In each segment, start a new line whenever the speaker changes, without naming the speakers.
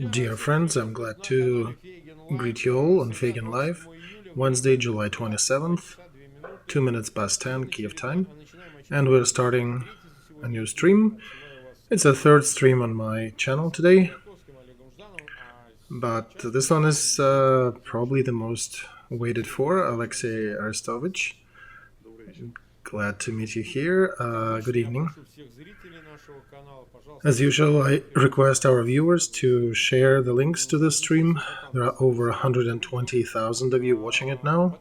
Dear friends, I'm glad to greet you all on Feygin Live, Wednesday, July 27th, 2 minutes past 10 Kiev time, and we're starting a new stream. It's a third stream on my channel today, but this one is probably the most waited for, Olexiy Arestovych. Glad to meet you here. Good evening. As usual, I request our viewers to share the links to this stream. There are over 120,000 of you watching it now.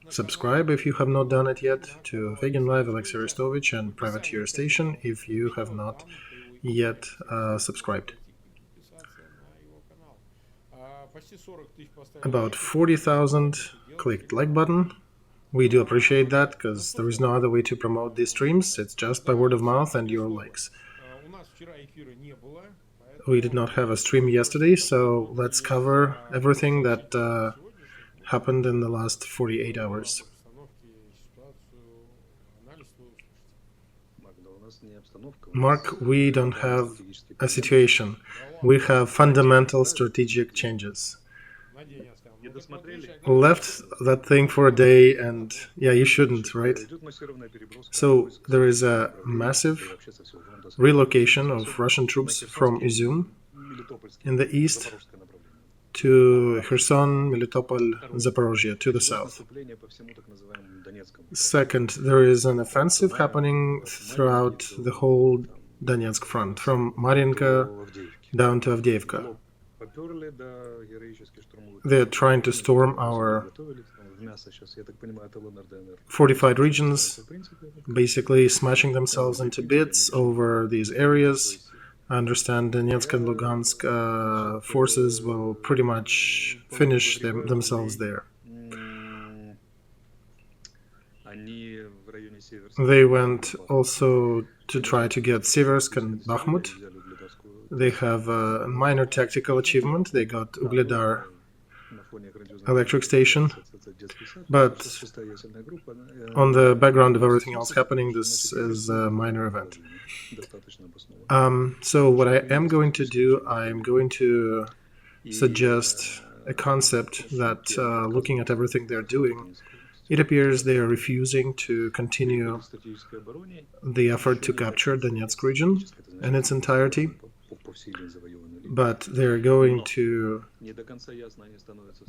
Subscribe if you have not done it yet to Feygin Live, Olexiy Arestovych, and Privateer Station if you have not yet subscribed. About 40,000 clicked like button. We do appreciate that, because there is no other way to promote these streams. It's just by word of mouth and your likes. We did not have a stream yesterday, so let's cover everything that happened in the last 48 hours. Mark, we don't have a situation. We have fundamental strategic changes. Left that thing for a day, and yeah, you shouldn't, right? So there is a massive relocation of Russian troops from Izum in the east to Kherson, Melitopol, Zaporozhye to the south. Second, there is an offensive happening throughout the whole Donetsk front, from Mariinka down to Avdiivka. They're trying to storm our fortified regions, basically smashing themselves into bits over these areas. I understand Donetsk and Lugansk forces will pretty much finish themselves there. They went also to try to get Seversk and Bakhmut. They have a minor tactical achievement. They got Ugledar electric station. But on the background of everything else happening, this is a minor event. So what I am going to do, I'm going to suggest a concept that, looking at everything they're doing, it appears they are refusing to continue the effort to capture Donetsk region in its entirety, but they're going to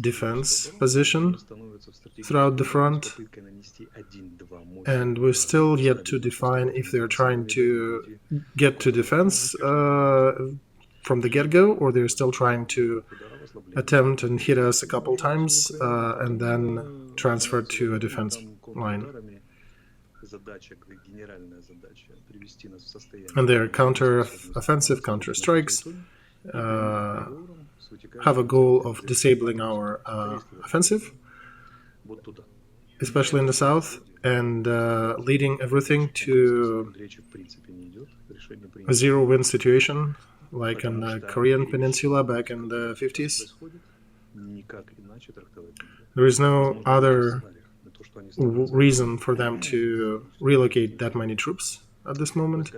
defense position throughout the front, and we're still yet to define if they're trying to get to defense from the get-go, or they're still trying to attempt and hit us a couple times and then transfer to a defense line. And their counter-offensive, counter-strikes have a goal of disabling our offensive, especially in the south, and leading everything to a zero-win situation, like in the Korean Peninsula back in the 50s. There is no other reason for them to relocate that many troops at this moment.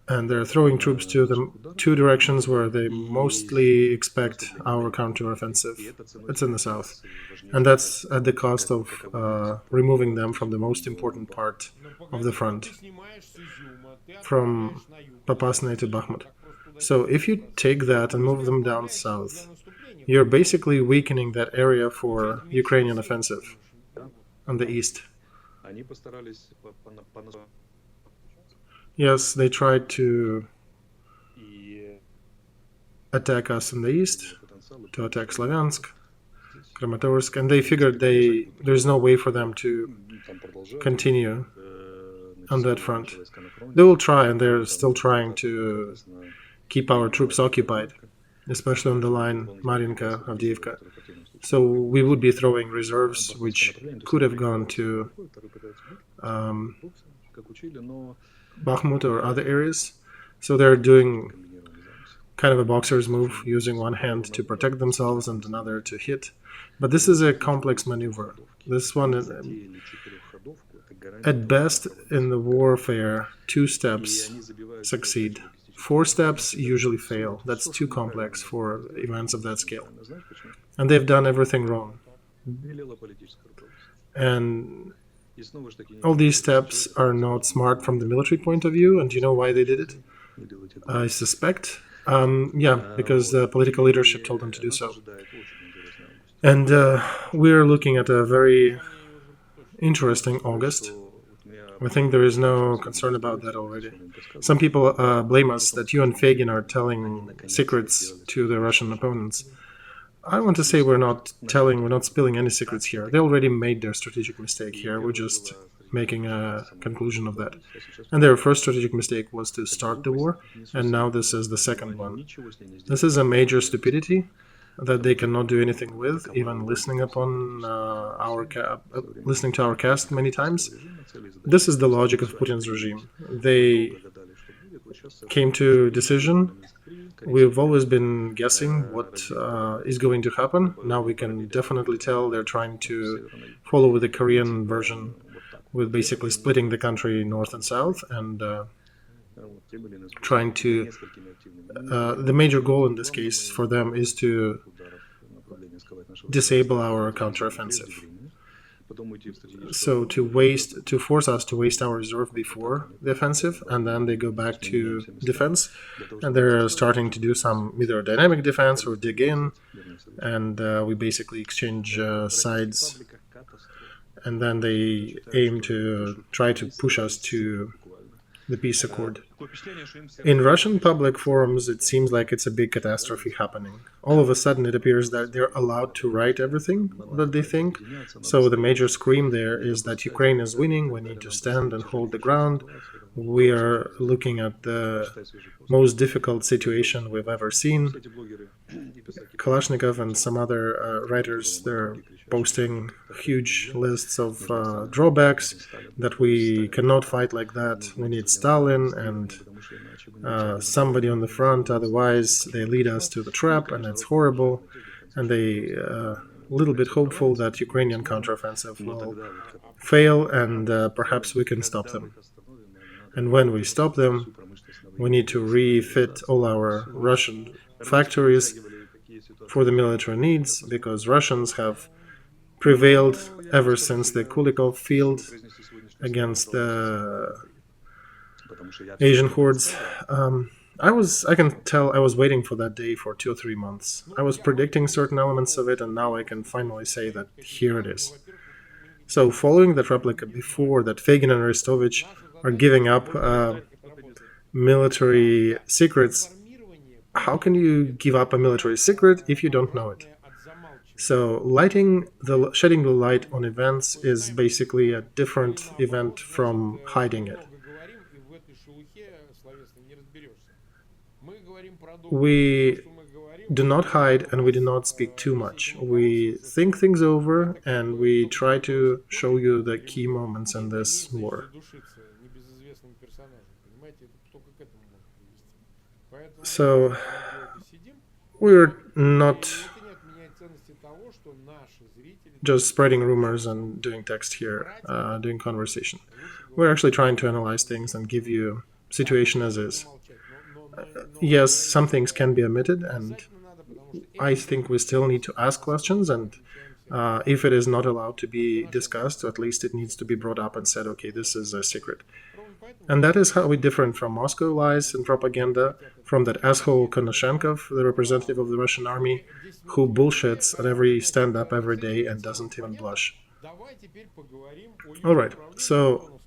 And they're throwing troops to the two directions where they mostly expect our counteroffensive. It's in the south. And that's at the cost of removing them from the most important part of the front, from Popasny to Bakhmut. So if you take that and move them down south, you're basically weakening that area for Ukrainian offensive on the east. Yes, they tried to attack us in the east, to attack Slavyansk, Kramatorsk, and they figured there's no way for them to continue on that front. They will try, and they're still trying to keep our troops occupied, especially on the line Mariinka, Avdiivka. So we would be throwing reserves, which could have gone to Bakhmut or other areas. So they're doing kind of a boxer's move, using one hand to protect themselves and another to hit. But this is a complex maneuver. This one, at best, in the warfare, 2 steps succeed. 4 steps usually fail. That's too complex for events of that scale. And they've done everything wrong. And all these steps are not smart from the military point of view. And do you know why they did it? I suspect. Because the political leadership told them to do so. And we're looking at a very interesting August. I think there is no concern about that already. Some people blame us that you and Feygin are telling secrets to the Russian opponents. I want to say we're not spilling any secrets here. They already made their strategic mistake here. We're just making a conclusion of that. And their first strategic mistake was to start the war, and now this is the second one. This is a major stupidity that they cannot do anything with, even listening upon listening to our cast many times. This is the logic of Putin's regime. They came to decision. We've always been guessing what is going to happen. Now we can definitely tell they're trying to follow with the Korean version, with basically splitting the country north and south, and trying to... the major goal in this case for them is to disable our counteroffensive. So to force us to waste our reserve before the offensive, and then they go back to defense, and they're starting to do some either dynamic defense or dig in, and we basically exchange sides, and then they aim to try to push us to the peace accord. In Russian public forums, it seems like it's a big catastrophe happening. All of a sudden, it appears that they're allowed to write everything that they think. So the major scream there is that Ukraine is winning, we need to stand and hold the ground. We are looking at the most difficult situation we've ever seen. Kalashnikov and some other writers, they're posting huge lists of drawbacks, that we cannot fight like that. We need Stalin and somebody on the front, otherwise they lead us to the trap, and it's horrible. And they a little bit hopeful that Ukrainian counteroffensive will fail, and perhaps we can stop them. And when we stop them, we need to refit all our Russian factories for the military needs, because Russians have prevailed ever since the Kulikov field against the Asian hordes. I can tell I was waiting for that day for 2 or 3 months. I was predicting certain elements of it, and now I can finally say that here it is. So following that replica before, that Feygin and Arestovych are giving up military secrets. How can you give up a military secret if you don't know it? So shedding the light on events is basically a different event from hiding it. We do not hide, and we do not speak too much. We think things over, and we try to show you the key moments in this war. So we're not just spreading rumors and doing text here, doing conversation. We're actually trying to analyze things and give you situation as is. Yes, some things can be omitted, and I think we still need to ask questions, and if it is not allowed to be discussed, at least it needs to be brought up and said, okay, this is a secret. And that is how we differ from Moscow lies and propaganda, from that asshole Konashenkov, the representative of the Russian army, who bullshits at every stand-up every day and doesn't even blush. Alright, so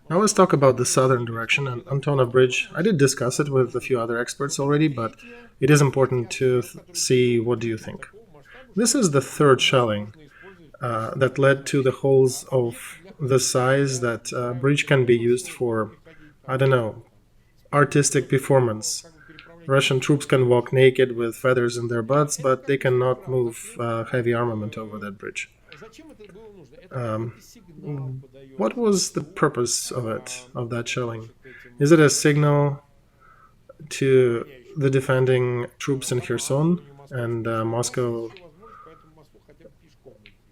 now let's talk about the southern direction and Antonov Bridge. I did discuss it with a few other experts already, but it is important to see what do you think. This is the third shelling that led to the holes of the size that bridge can be used for, I don't know, artistic performance. Russian troops can walk naked with feathers in their butts, but they cannot move heavy armament over that bridge. What was the purpose of it, of that shelling? Is it a signal to the defending troops in Kherson and Moscow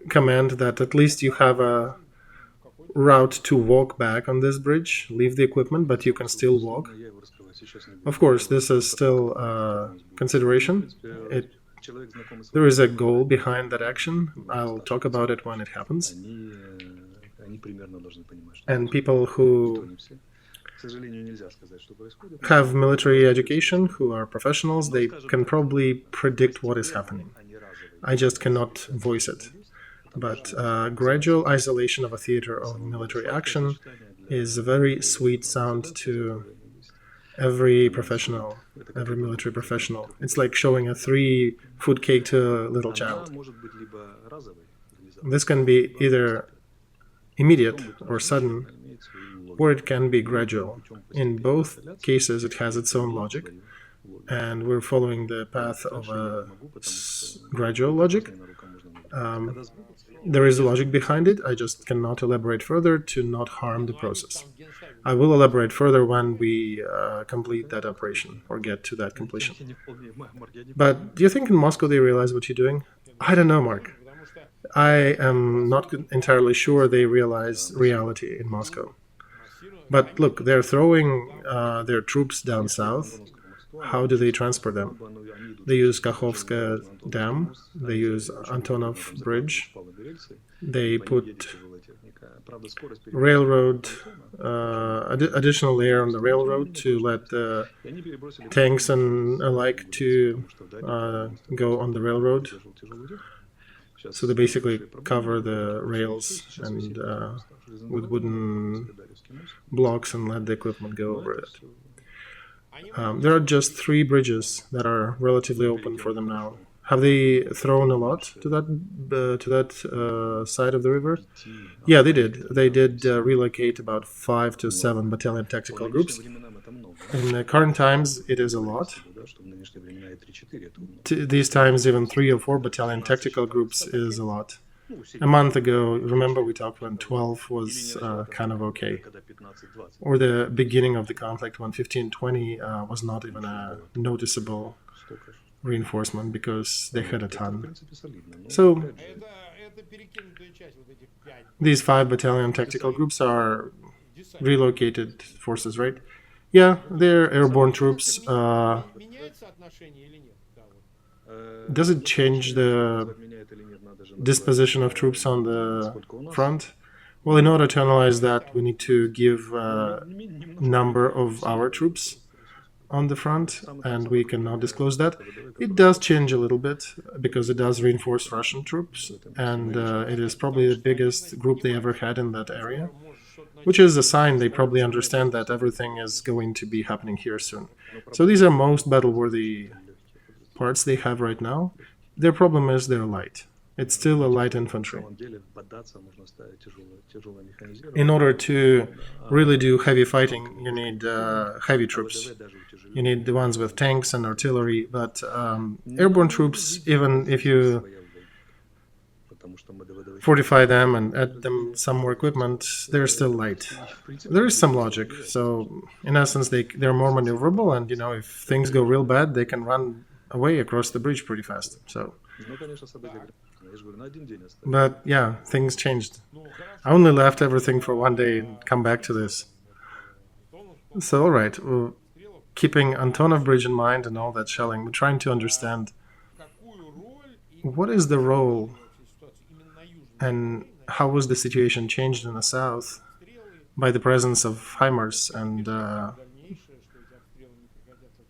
command that at least you have a route to walk back on this bridge, leave the equipment, but you can still walk? Of course, this is still a consideration. There is a goal behind that action. I'll talk about it when it happens. And people who have military education, who are professionals, they can probably predict what is happening. I just cannot voice it. But gradual isolation of a theater of military action is a very sweet sound to every professional, every military professional. It's like showing a 3-foot cake to a little child. This can be either immediate or sudden, or it can be gradual. In both cases, it has its own logic, and we're following the path of a gradual logic. There is a logic behind it. I just cannot elaborate further to not harm the process. I will elaborate further when we complete that operation or get to that completion. But do you think in Moscow they realize what you're doing? I don't know, Mark. I am not entirely sure they realize reality in Moscow. But look, they're throwing their troops down south. How do they transport them? They use Kakhovskaya Dam, they use Antonov Bridge, they put railroad, additional layer on the railroad to let the tanks and alike to go on the railroad. So they basically cover the rails and with wooden blocks and let the equipment go over it. There are just 3 bridges that are relatively open for them now. Have they thrown a lot to that side of the river? Yeah, they did. They did relocate about 5 to 7 battalion tactical groups. In the current times, it is a lot. These times, even 3 or 4 battalion tactical groups is a lot. A month ago, remember we talked when 12 was kind of okay. Or the beginning of the conflict when 15-20 was not even a noticeable reinforcement because they had a ton. So these 5 battalion tactical groups are relocated forces, right? Yeah, they're airborne troops. Does it change the disposition of troops on the front? Well, in order to analyze that, we need to give a number of our troops on the front, and we cannot disclose that. It does change a little bit, because it does reinforce Russian troops, and it is probably the biggest group they ever had in that area, which is a sign they probably understand that everything is going to be happening here soon. So these are most battle-worthy parts they have right now. Their problem is they're light. It's still a light infantry. In order to really do heavy fighting, you need heavy troops. You need the ones with tanks and artillery, but airborne troops, even if you fortify them and add them some more equipment, they're still light. There is some logic. So, in essence, they're more maneuverable, and if things go real bad, they can run away across the bridge pretty fast. So, but yeah, things changed. I only left everything for one day and come back to this. So, all right, well, keeping Antonov Bridge in mind and all that shelling, we're trying to understand what is the role and how was the situation changed in the south by the presence of HIMARS and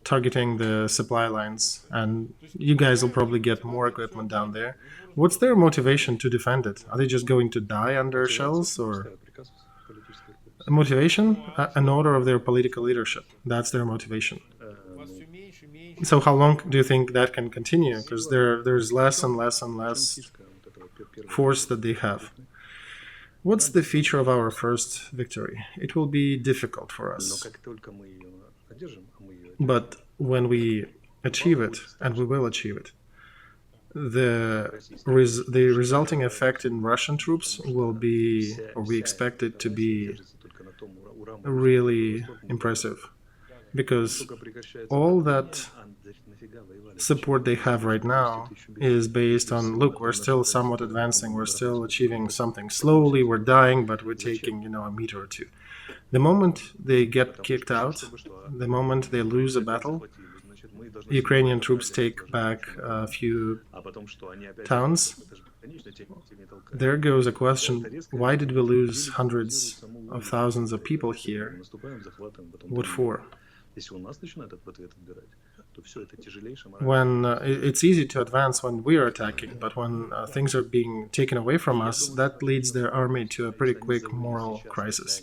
targeting the supply lines. And you guys will probably get more equipment down there. What's their motivation to defend it? Are they just going to die under shells, or a motivation? An order of their political leadership. That's their motivation. So how long do you think that can continue? Because there's less and less and less force that they have. What's the feature of our first victory? It will be difficult for us. But when we achieve it, and we will achieve it, the resulting effect in Russian troops will be, or we expect it to be, really impressive. Because all that support they have right now is based on, look, we're still somewhat advancing, we're still achieving something slowly, we're dying, but we're taking, a meter or two. The moment they get kicked out, the moment they lose a battle, Ukrainian troops take back a few towns. There goes a question, why did we lose hundreds of thousands of people here? What for? When it's easy to advance when we are attacking, but when things are being taken away from us, that leads their army to a pretty quick moral crisis.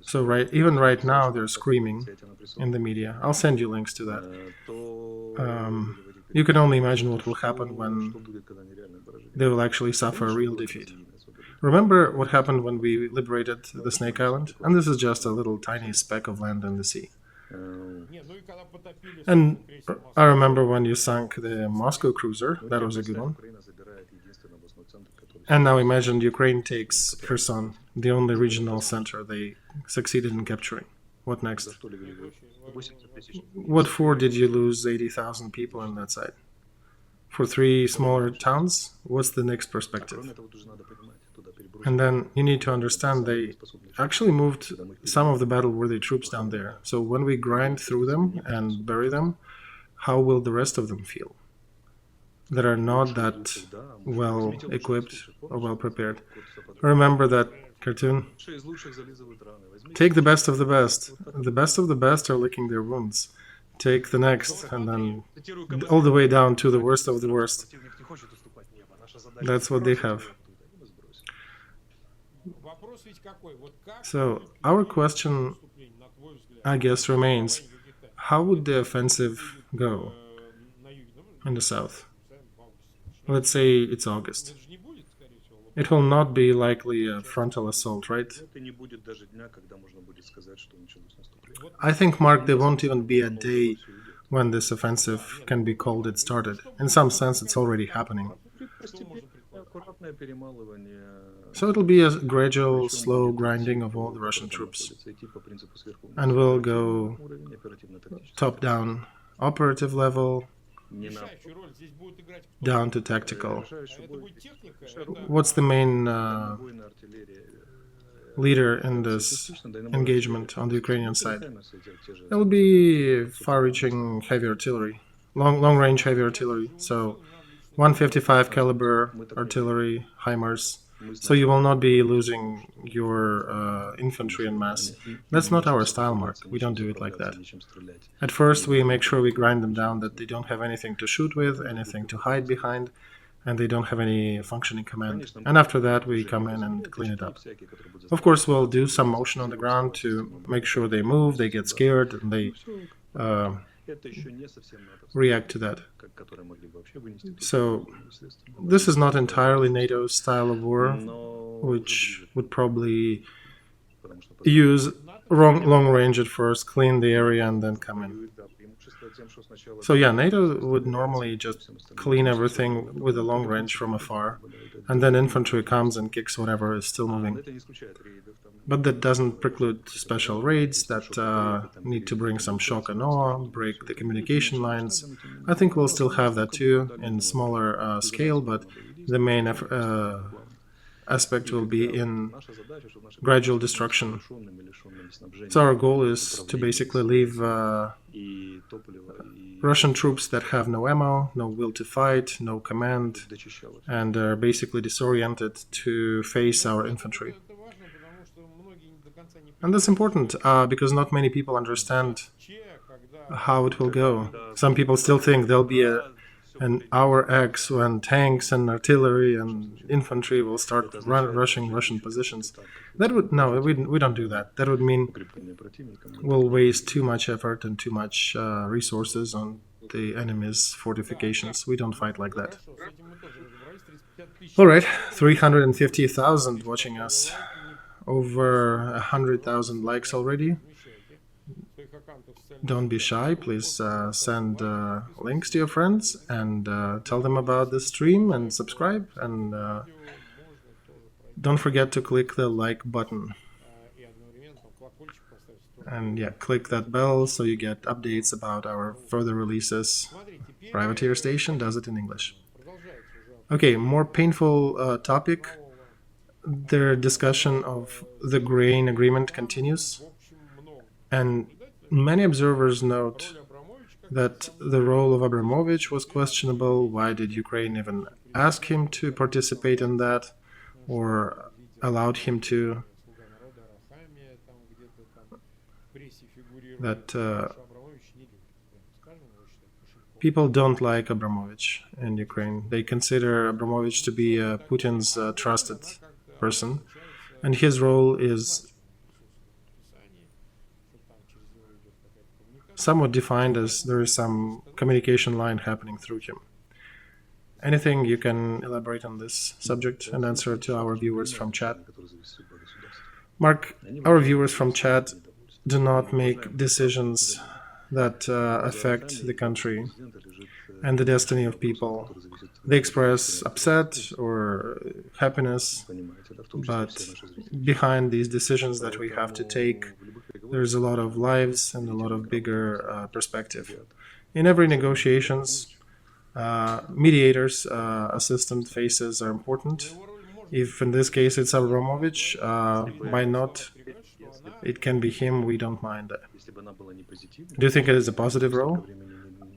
So even right now, they're screaming in the media. I'll send you links to that. You can only imagine what will happen when they will actually suffer a real defeat. Remember what happened when we liberated the Snake Island? And this is just a little tiny speck of land in the sea. And I remember when you sunk the Moscow cruiser. That was a good one. And now imagine Ukraine takes Kherson, the only regional center they succeeded in capturing. What next? What for did you lose 80,000 people on that side? For 3 smaller towns? What's the next perspective? And then you need to understand they actually moved some of the battle-worthy troops down there. So when we grind through them and bury them, how will the rest of them feel? That are not that well equipped or well prepared. Remember that cartoon? Take the best of the best. The best of the best are licking their wounds. Take the next, and then all the way down to the worst of the worst. That's what they have. So our question, I guess, remains, how would the offensive go in the south? Let's say it's August. It will not be likely a frontal assault, right? I think, Mark, there won't even be a day when this offensive can be called it started. In some sense, it's already happening. So it'll be a gradual, slow grinding of all the Russian troops. And we'll go top-down, operative level, down to tactical. What's the main leader in this engagement on the Ukrainian side? It will be far-reaching heavy artillery, long-range heavy artillery. So 155 caliber artillery, HIMARS. So you will not be losing your infantry en masse. That's not our style, Mark. We don't do it like that. At first, we make sure we grind them down, that they don't have anything to shoot with, anything to hide behind, and they don't have any functioning command. And after that, we come in and clean it up. Of course, we'll do some motion on the ground to make sure they move, they get scared, and they react to that. So this is not entirely NATO's style of war, which would probably use long range at first, clean the area, and then come in. So yeah, NATO would normally just clean everything with a long range from afar, and then infantry comes and kicks whatever is still moving. But that doesn't preclude special raids that need to bring some shock and awe, break the communication lines. I think we'll still have that too, in smaller scale, but the main aspect will be in gradual destruction. So our goal is to basically leave Russian troops that have no ammo, no will to fight, no command, and are basically disoriented to face our infantry. And that's important because not many people understand how it will go. Some people still think there'll be an hour X when tanks and artillery and infantry will start rushing Russian positions. That would we don't do that. That would mean we'll waste too much effort and too much resources on the enemy's fortifications. We don't fight like that. All right, 350,000 watching us. Over 100,000 likes already. Don't be shy. Please send links to your friends and tell them about the stream and subscribe. And don't forget to click the like button. And yeah, click that bell so you get updates about our further releases. Privateer Station does it in English. Okay, more painful topic. their discussion of the grain agreement continues, and many observers note that the role of Abramovich was questionable. Why did Ukraine even ask him to participate in that, or allowed him to? That people don't like Abramovich in Ukraine. They consider Abramovich to be Putin's trusted person, and his role is somewhat defined as there is some communication line happening through him. Anything you can elaborate on this subject and answer to our viewers from chat? Mark, our viewers from chat do not make decisions that affect the country and the destiny of people. They express upset or happiness, but behind these decisions that we have to take, there's a lot of lives and a lot of bigger perspective. In every negotiations, mediators, assistant faces are important. If in this case it's Abramovich, why not? It can be him, we don't mind. Do you think it is a positive role?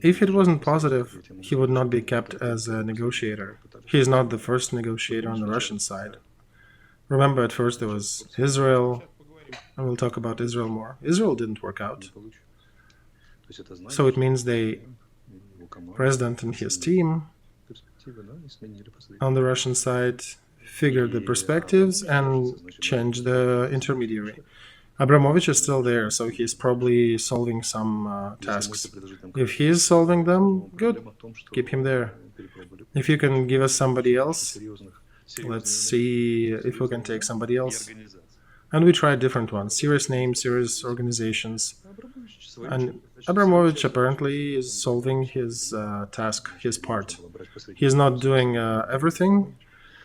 If it wasn't positive, he would not be kept as a negotiator. He is not the first negotiator on the Russian side. Remember, at first there was Israel, and we'll talk about Israel more. Israel didn't work out. So it means the president and his team on the Russian side figured the perspectives and changed the intermediary. Abramovich is still there, so he's probably solving some tasks. If he is solving them, good, keep him there. If you can give us somebody else, let's see if we can take somebody else. And we tried different ones, serious names, serious organizations. And Abramovich apparently is solving his task, his part. He is not doing everything.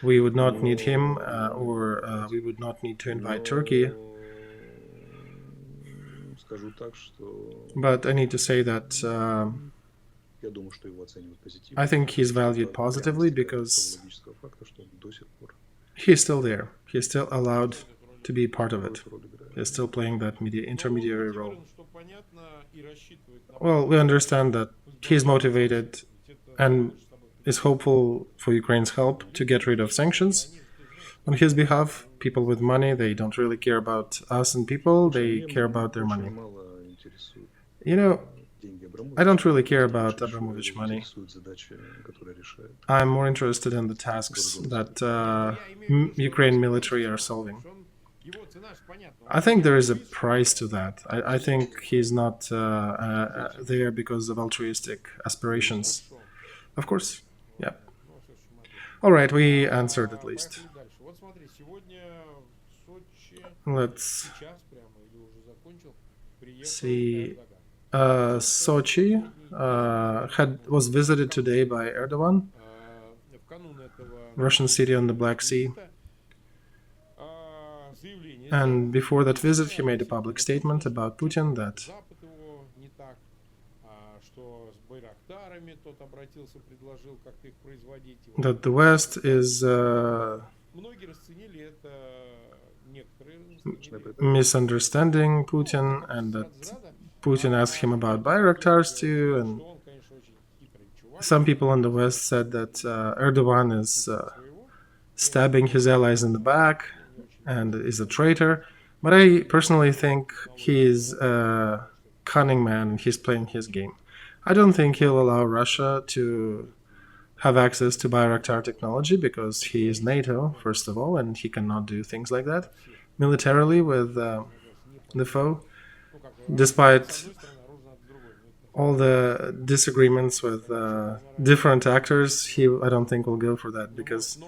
We would not need him, or we would not need to invite Turkey. But I need to say that I think he's valued positively because he's still there. He's still allowed to be part of it. He's still playing that intermediary role. Well, we understand that he's motivated and is hopeful for Ukraine's help to get rid of sanctions. On his behalf, people with money, they don't really care about us and people, they care about their money. You know, I don't really care about Abramovich money. I'm more interested in the tasks that Ukraine military are solving. I think there is a price to that. I think he's not there because of altruistic aspirations. Of course, yeah. All right, we answered at least. Let's see. Sochi was visited today by Erdogan, Russian city on the Black Sea. And before that visit, he made a public statement about Putin that the West is misunderstanding Putin, and that Putin asked him about Bayraktars too, and some people in the West said that Erdogan is stabbing his allies in the back and is a traitor. But I personally think he's a cunning man and he's playing his game. I don't think he'll allow Russia to have access to Bayraktar technology because he is NATO, first of all, and he cannot do things like that militarily with the foe. Despite all the disagreements with different actors, I don't think will go for that because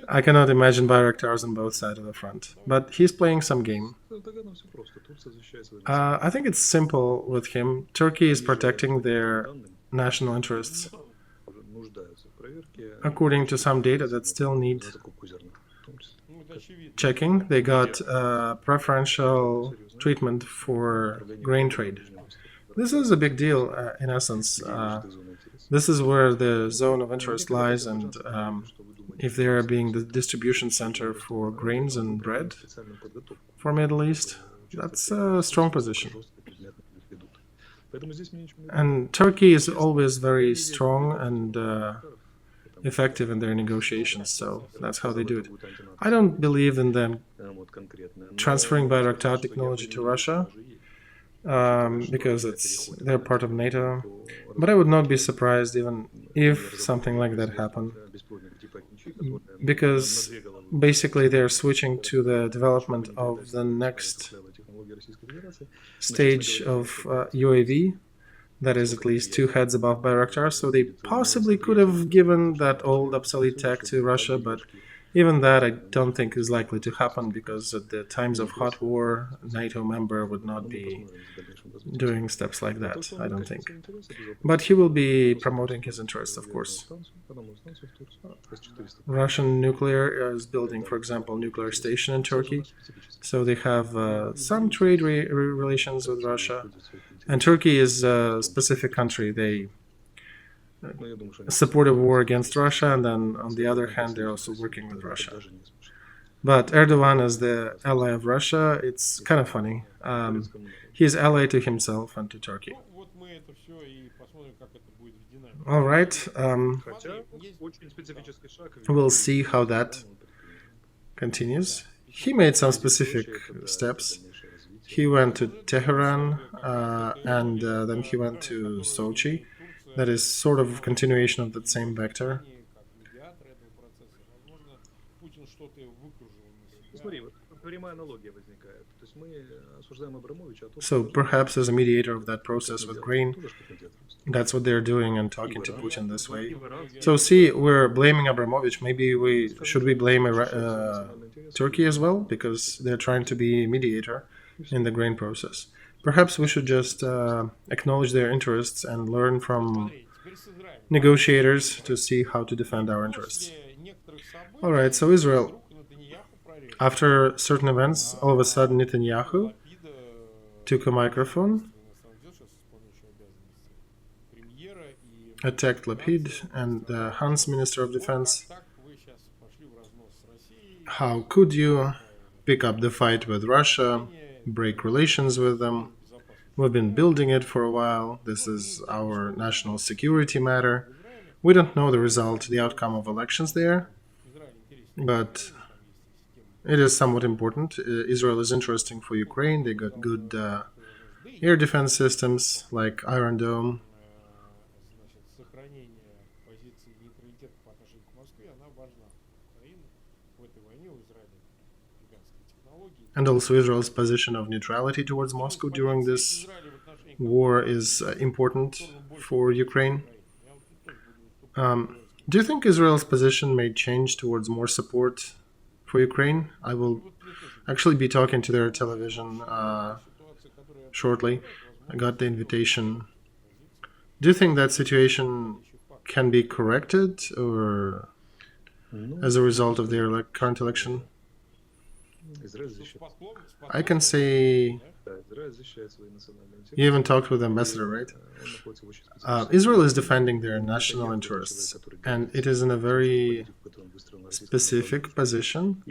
I cannot imagine Bayraktars on both sides of the front. But he's playing some game. I think it's simple with him. Turkey is protecting their national interests. According to some data that still need checking, they got preferential treatment for grain trade. This is a big deal in essence. This is where the zone of interest lies, and if they are being the distribution center for grains and bread for Middle East, that's a strong position. And Turkey is always very strong and effective in their negotiations, so that's how they do it. I don't believe in them transferring Bayraktar technology to Russia because they're part of NATO. But I would not be surprised even if something like that happened, because basically they're switching to the development of the next stage of UAV that is at least 2 heads above Bayraktar, so they possibly could have given that old obsolete tech to Russia, but even that I don't think is likely to happen, because at the times of hot war, a NATO member would not be doing steps like that, I don't think. But he will be promoting his interests, of course. Russian nuclear is building, for example, a nuclear station in Turkey, so they have some trade relations with Russia. And Turkey is a specific country. They support a war against Russia, and then on the other hand, they're also working with Russia. But Erdogan as the ally of Russia, it's kind of funny. He's ally to himself and to Turkey. All right. We'll see how that continues. He made some specific steps. He went to Tehran, and then he went to Sochi. That is sort of a continuation of that same vector. So perhaps as a mediator of that process with grain, that's what they're doing and talking to Putin this way. So see, we're blaming Abramovich. Maybe should we blame Turkey as well, because they're trying to be mediator in the grain process. Perhaps we should just acknowledge their interests and learn from negotiators to see how to defend our interests. All right, so Israel. After certain events, all of a sudden Netanyahu took a microphone, attacked Lapid and Hans, Minister of Defense. How could you pick up the fight with Russia, break relations with them? We've been building it for a while. This is our national security matter. We don't know the result, the outcome of elections there, but it is somewhat important. Israel is interesting for Ukraine. They got good air defense systems like Iron Dome. And also Israel's position of neutrality towards Moscow during this war is important for Ukraine. Do you think Israel's position may change towards more support for Ukraine? I will actually be talking to their television shortly. I got the invitation. Do you think that situation can be corrected, or as a result of their current election? I can say you even talked with the ambassador, right? Israel is defending their national interests, and it is in a very specific position.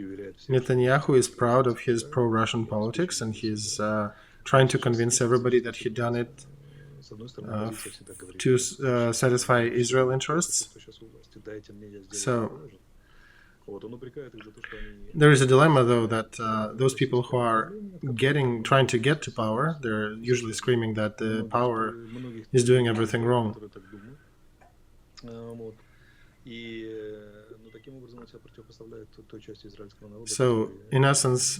Netanyahu is proud of his pro-Russian politics, and he's trying to convince everybody that he done it to satisfy Israel interests. So there is a dilemma, though, that those people who are trying to get to power, they're usually screaming that the power is doing everything wrong. So, in essence,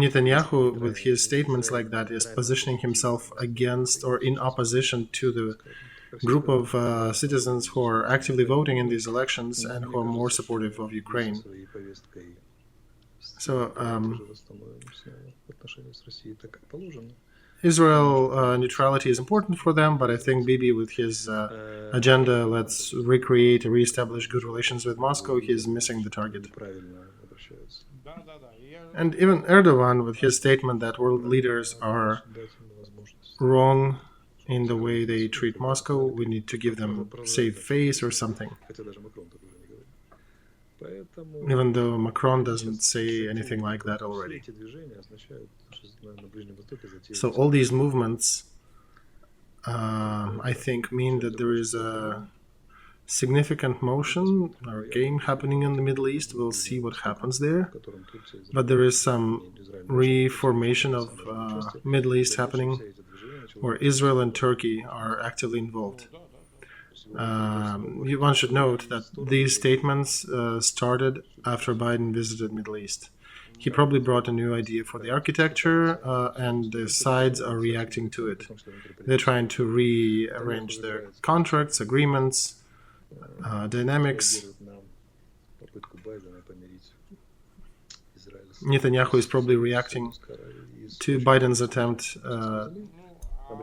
Netanyahu, with his statements like that, is positioning himself against or in opposition to the group of citizens who are actively voting in these elections and who are more supportive of Ukraine. So, Israel neutrality is important for them, but I think Bibi, with his agenda, let's recreate, reestablish good relations with Moscow, he's missing the target. And even Erdogan, with his statement that world leaders are wrong in the way they treat Moscow. We need to give them save face or something. Even though Macron doesn't say anything like that already. So all these movements, I think, mean that there is a significant motion or game happening in the Middle East. We'll see what happens there. But there is some reformation of Middle East happening, where Israel and Turkey are actively involved. One should note that these statements started after Biden visited Middle East. He probably brought a new idea for the architecture, and the sides are reacting to it. They're trying to rearrange their contracts, agreements, dynamics. Netanyahu is probably reacting to Biden's attempt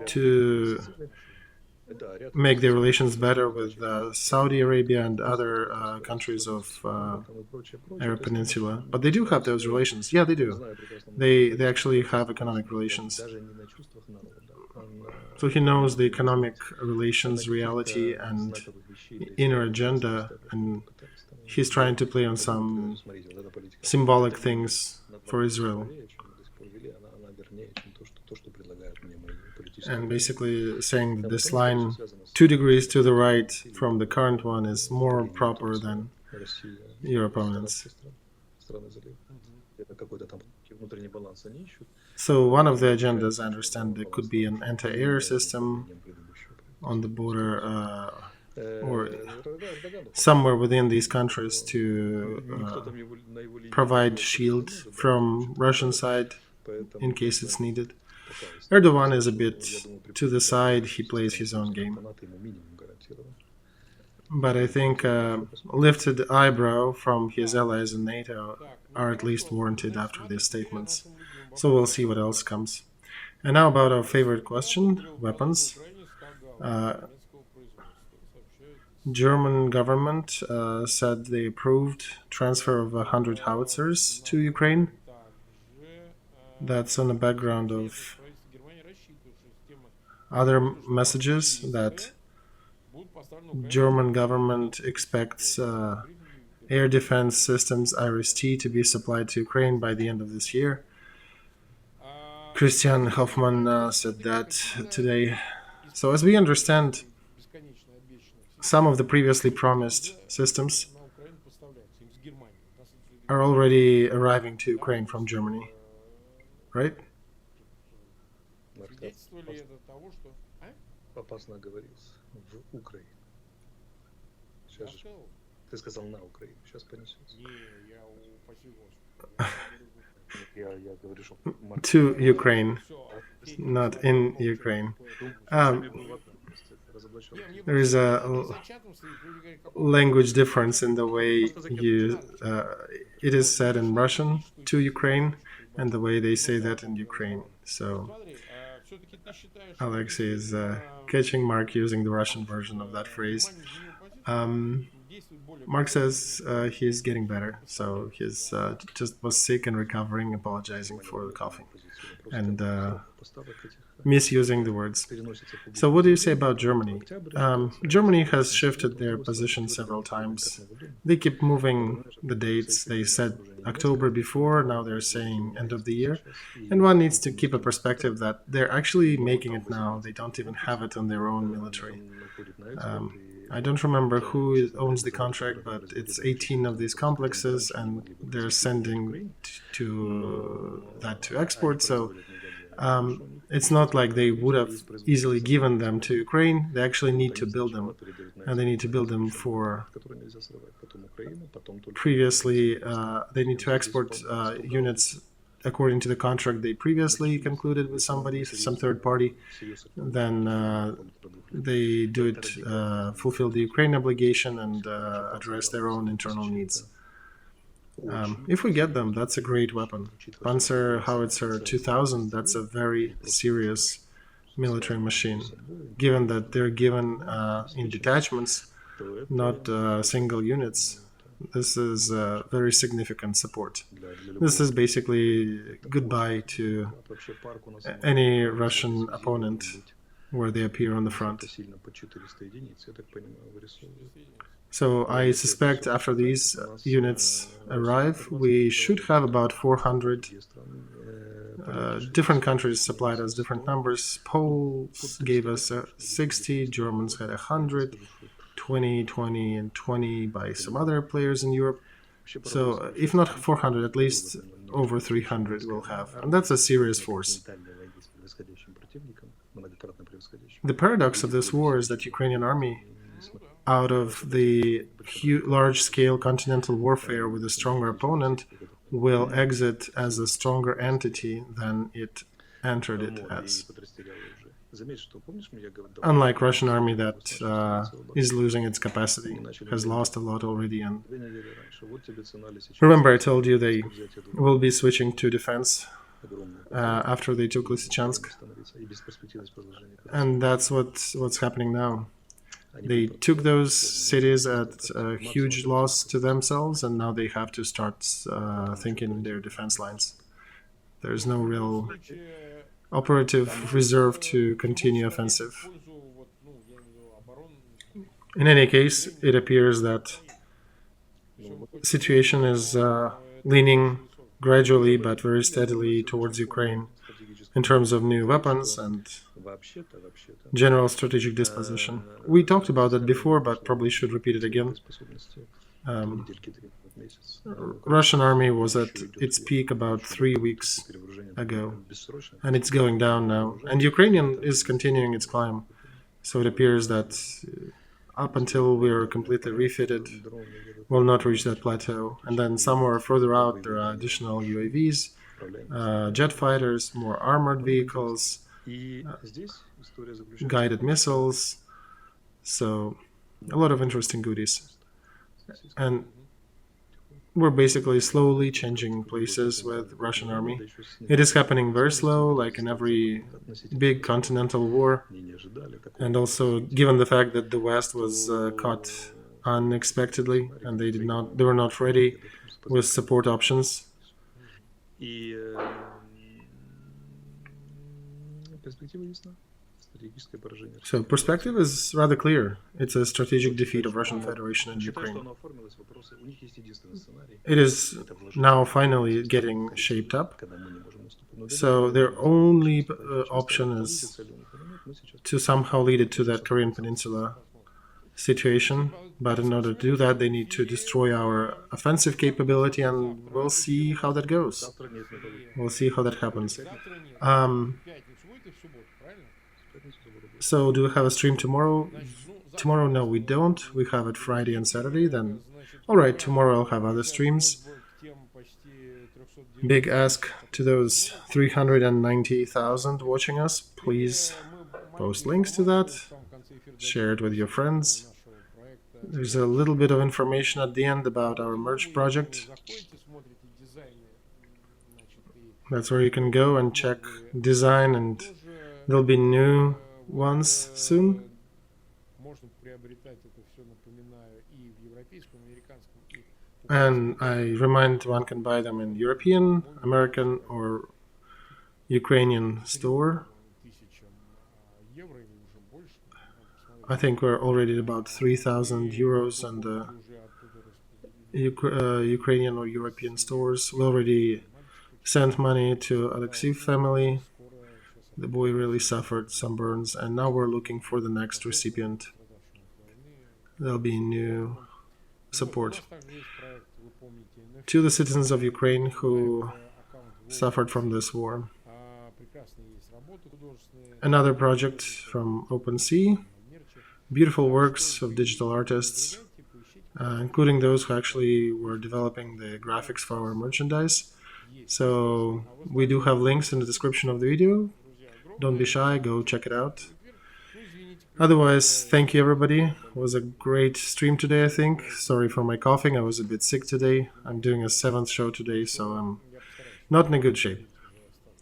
to make their relations better with Saudi Arabia and other countries of Arab Peninsula. But they do have those relations. Yeah, they do. They actually have economic relations. So he knows the economic relations reality and inner agenda, and he's trying to play on some symbolic things for Israel. And basically saying that this line 2 degrees to the right from the current one is more proper than your opponents. So one of the agendas, I understand, there could be an anti-air system on the border or somewhere within these countries to provide shield from Russian side in case it's needed. Erdogan is a bit to the side. He plays his own game. But I think lifted eyebrow from his allies in NATO are at least warranted after these statements. So we'll see what else comes. And now about our favorite question, weapons. German government said they approved transfer of 100 howitzers to Ukraine. That's on the background of other messages that German government expects air defense systems Arestovych to be supplied to Ukraine by the end of this year. Christian Hoffman said that today. So as we understand, some of the previously promised systems are already arriving to Ukraine from Germany, right? To Ukraine, not in Ukraine. There is a language difference in the way it is said in Russian to Ukraine and the way they say that in Ukraine. So Olexiy is catching Mark using the Russian version of that phrase. Mark says he's getting better, so he's just was sick and recovering, apologizing for the coughing and misusing the words. So what do you say about Germany? Germany has shifted their position several times. They keep moving the dates. They said October before, now they're saying end of the year. And one needs to keep a perspective that they're actually making it now. They don't even have it on their own military. I don't remember who owns the contract, but it's 18 of these complexes, and they're sending that to export. So it's not like they would have easily given them to Ukraine. They actually need to build them, and they need to build them for previously. They need to export units according to the contract they previously concluded with somebody, some third party. Then they do it, fulfill the Ukraine obligation and address their own internal needs. If we get them, that's a great weapon. Panzer Howitzer 2000, that's a very serious military machine, given that they're given in detachments, not single units. This is very significant support. This is basically goodbye to any Russian opponent where they appear on the front. So I suspect after these units arrive, we should have about 400 different countries supplied us different numbers. Poles gave us 60, Germans had 100, 20, 20, and 20 by some other players in Europe. So if not 400, at least over 300 we'll have. And that's a serious force. The paradox of this war is that Ukrainian army, out of the large-scale continental warfare with a stronger opponent, will exit as a stronger entity than it entered it as. Unlike Russian army that is losing its capacity, has lost a lot already. And remember, I told you they will be switching to defense after they took Lysychansk, and that's what's happening now. They took those cities at a huge loss to themselves, and now they have to start thinking their defense lines. There's no real operative reserve to continue offensive. In any case, it appears that the situation is leaning gradually but very steadily towards Ukraine in terms of new weapons and general strategic disposition. We talked about that before, but probably should repeat it again. Russian army was at its peak about 3 weeks ago, and it's going down now. And Ukrainian is continuing its climb. So it appears that up until we're completely refitted, we'll not reach that plateau. And then somewhere further out, there are additional UAVs, jet fighters, more armored vehicles, guided missiles. So a lot of interesting goodies. And we're basically slowly changing places with Russian army. It is happening very slow, like in every big continental war. And also, given the fact that the West was caught unexpectedly and they were not ready with support options. So perspective is rather clear. It's a strategic defeat of Russian Federation and Ukraine. It is now finally getting shaped up. So their only option is to somehow lead it to that Korean Peninsula situation. But in order to do that, they need to destroy our offensive capability, and we'll see how that goes. We'll see how that happens. So do we have a stream tomorrow? Tomorrow, no, we don't. We have it Friday and Saturday. Then, all right, tomorrow I'll have other streams. Big ask to those 390,000 watching us. Please post links to that. Share it with your friends. There's a little bit of information at the end about our merch project. That's where you can go and check design, and there'll be new ones soon. And I remind one can buy them in European, American, or Ukrainian store. I think we're already at about 3,000 euros on the Ukrainian or European stores. We already sent money to Olexiy family. The boy really suffered some burns, and now we're looking for the next recipient. There'll be new support to the citizens of Ukraine who suffered from this war. Another project from OpenSea, beautiful works of digital artists, including those who actually were developing the graphics for our merchandise. So we do have links in the description of the video. Don't be shy, go check it out. Otherwise, thank you everybody. It was a great stream today, I think. Sorry for my coughing, I was a bit sick today. I'm doing a 7th show today, so I'm not in a good shape.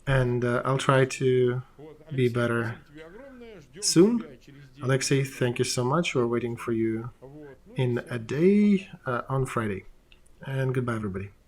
And I'll try to be better soon. Olexiy, thank you so much. We're waiting for you in a day on Friday. And goodbye, everybody.